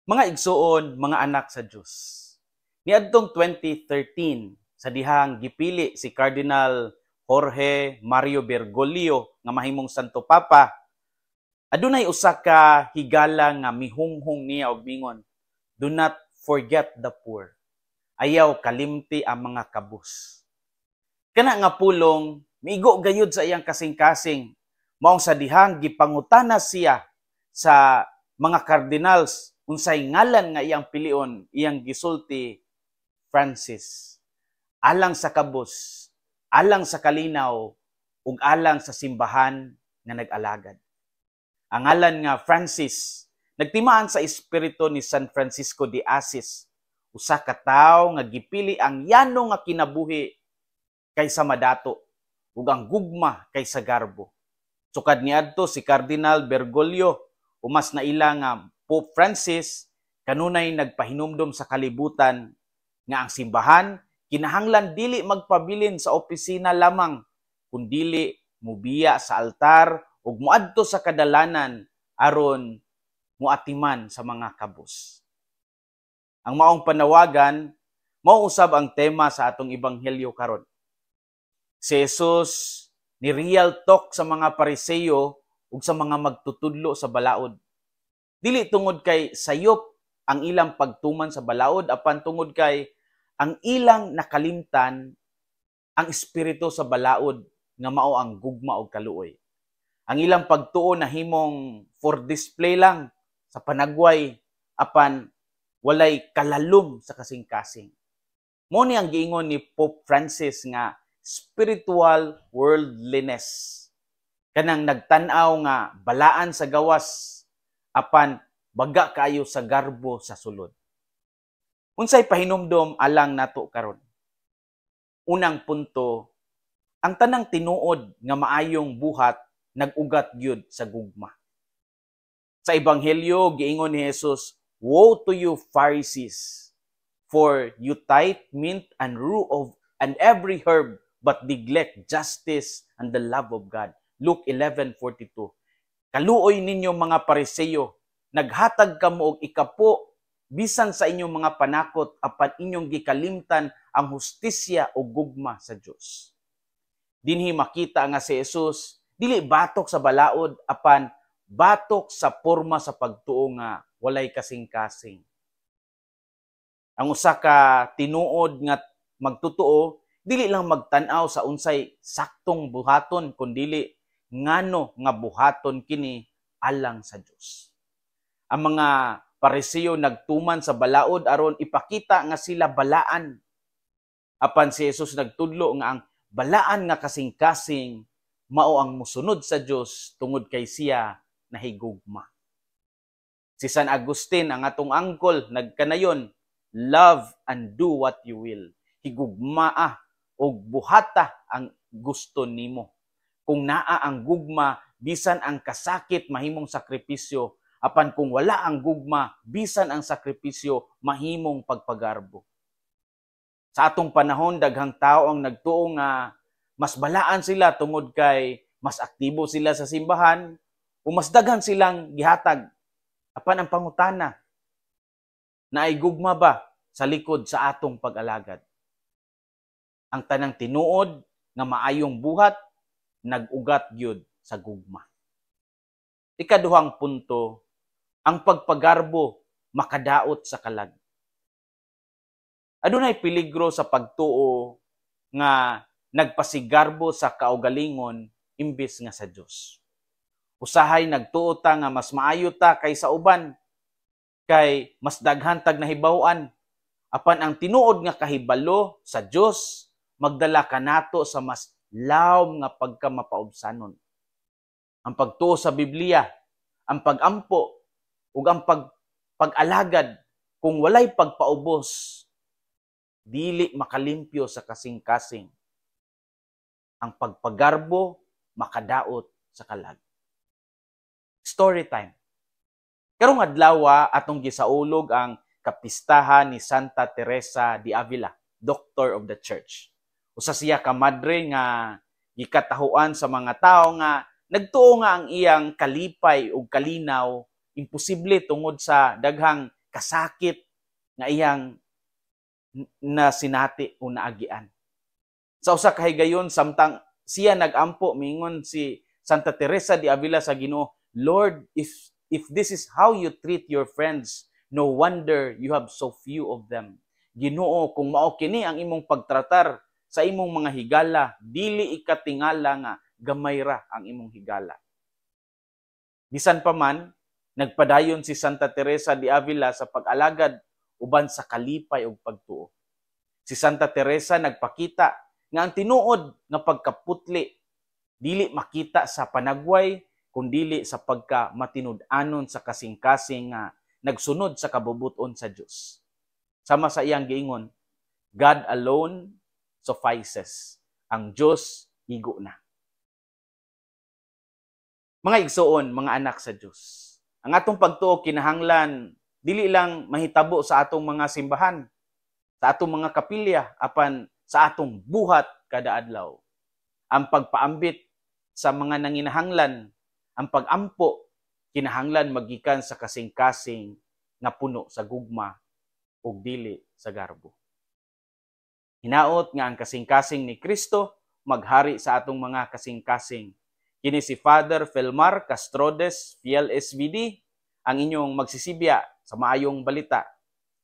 Mga igsuon, mga anak sa Diyos. Niadtong 2013, sa dihang gipili si Cardinal Jorge Mario Bergoglio nga mahimong Santo Papa, adunay usa ka higala nga mihunghong niya og mingon, "Do not forget the poor." Ayaw kalimti ang mga kabus. Kana nga pulong, miigo gayud sa iyang kasing-kasing, maong sa dihang gipangutana siya sa mga cardinals unsay ngalan nga iyang pilion, iyang gisulti Francis. Alang sa kabus, alang sa kalinaw, ug alang sa simbahan nga nag-alagad. Ang ngalan nga Francis nagtimaan sa espiritu ni San Francisco de Assis, usa ka tawo nga gipili ang yano nga kinabuhi kaysa madato ug ang gugma kaysa garbo. Sukad niadto si Cardinal Bergoglio, umas na ila nga Pope Francis kanunay nagpahinumdom sa kalibutan nga ang simbahan kinahanglan dili magpabilin sa opisina lamang kundili mubiya sa altar ug muadto sa kadalanan aron muatiman sa mga kabus. Ang maong panawagan mao usab ang tema sa atong ebanghelyo karon. Si Jesus ni real talk sa mga Pariseo ug sa mga magtutudlo sa balaod. Dili tungod kay sayop ang ilang pagtuman sa balaod, apan tungod kay ang ilang nakalimtan ang espiritu sa balaod nga mao ang gugma ug kaluoy. Ang ilang pagtuo na himong for display lang sa panagway, apan walay kalalom sa kasing-kasing. Mo ni ang giingon ni Pope Francis nga spiritual worldliness. Kanang nagtan-aw nga balaan sa gawas apan baga kayo sa garbo sa sulod. Unsay pahinumdom alang nato karon? Unang punto, ang tanang tinuod nga maayong buhat nag-ugat gyud sa gugma. Sa ebanghelyo giingon ni Jesus, "Woe to you Pharisees, for you tithe mint and rue and every herb, but neglect justice and the love of God." Luke 11:42. Kaluoy ninyo mga Pariseo, naghatag kamo og ikapo bisan sa inyong mga panakot apan inyong gikalimtan ang hustisya o gugma sa Dios. Dinhi makita nga si Jesus dili batok sa balaod apan batok sa porma sa pagtuo nga walay kasing-kasing. Ang usa ka tinuod nga magtutuo dili lang magtan-aw sa unsay saktong buhaton kundi ngano nga buhaton kini alang sa Dios. Ang mga Pariseo nagtuman sa balaod aron ipakita nga sila balaan. Apan si Jesus nagtudlo nga ang balaan nga kasing-kasing mao ang musunod sa Dios tungod kay siya nahigugma. Si San Agustin, ang atong angkol, nagkanayon, "Love and do what you will." Higugmaa o buhata ang gusto nimo. Kung naa ang gugma, bisan ang kasakit mahimong sakripisyo, apan kung wala ang gugma, bisan ang sakripisyo mahimong pagpagarbo. Sa atong panahon, daghang tao ang nagtuo nga mas balaan sila tungod kay mas aktibo sila sa simbahan o mas daghan silang gihatag. Apan ang pangutana, naay gugma ba sa likod sa atong pag-alagad? Ang tanang tinuod nga maayong buhat nag-ugat gyud sa gugma. Ikaduhang punto, ang pagpagarbo makadaot sa kalag. Adunay peligro sa pagtuo nga nagpasigarbo sa kaugalingon imbis nga sa Dios. Usahay nagtuo ta nga mas maayo ta kaysa uban, kay mas daghan tag nahibaw-an. Apan ang tinuod nga kahibalo sa Dios magdala kanato sa mas lawom nga pagkamapaubsanon. Ang pagtuo sa Biblia, ang pag-ampo, ug ang pag-alagad kung walay pagpaubos, dili makalimpyo sa kasing-kasing. Ang pagpagarbo makadaot sa kalag. Story time. Karong adlaw atong gisaulog ang kapistahan ni Santa Teresa de Avila, Doctor of the Church. Usa siya ka madre nga gikatahuan sa mga tao nga nagtuo nga ang iyang kalipay ug kalinaw imposible tungod sa daghang kasakit nga iyang na sinati o naagian. Sa usa ka higayon samtang siya nagampo mingon si Santa Teresa de Avila sa Ginoo, Lord, if this is how you treat your friends, no wonder you have so few of them. Ginoo, kung mao kini ang imong pagtratar sa imong mga higala, dili ikatingala nga gamay ra ang imong higala. Bisan pa man, nagpadayon si Santa Teresa de Avila sa pag-alagad uban sa kalipay ug pagtuo. Si Santa Teresa nagpakita nga ang tinuod nga pagkaputli dili makita sa panagway kundi sa pagka-matinud-anon sa kasing-kasing nga nagsunod sa kabubuton sa Dios. Sama sa iyang giingon, God alone suffices. Ang Dios igo na. Mga igsoon, mga anak sa Dios. Ang atong pagtuo kinahanglan dili lang mahitabo sa atong mga simbahan, sa atong mga kapilya, apan sa atong buhat kada adlaw. Ang pagpaambit sa mga nanginahanglan, ang pag-ampo, kinahanglan magikan sa kasing-kasing na puno sa gugma ug dili sa garbo. Hinaot nga ang kasing-kasing ni Kristo maghari sa atong mga kasing-kasing. Kini si Father Felmar Castrodes, Fiel SVD, ang inyong magsisibya sa maayong balita.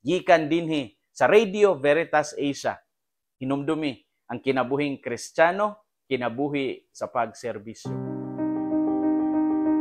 Gikan dinhi sa Radio Veritas Asia. Hinumdumi ang kinabuhing Kristiyano, kinabuhi sa pagserbisyo.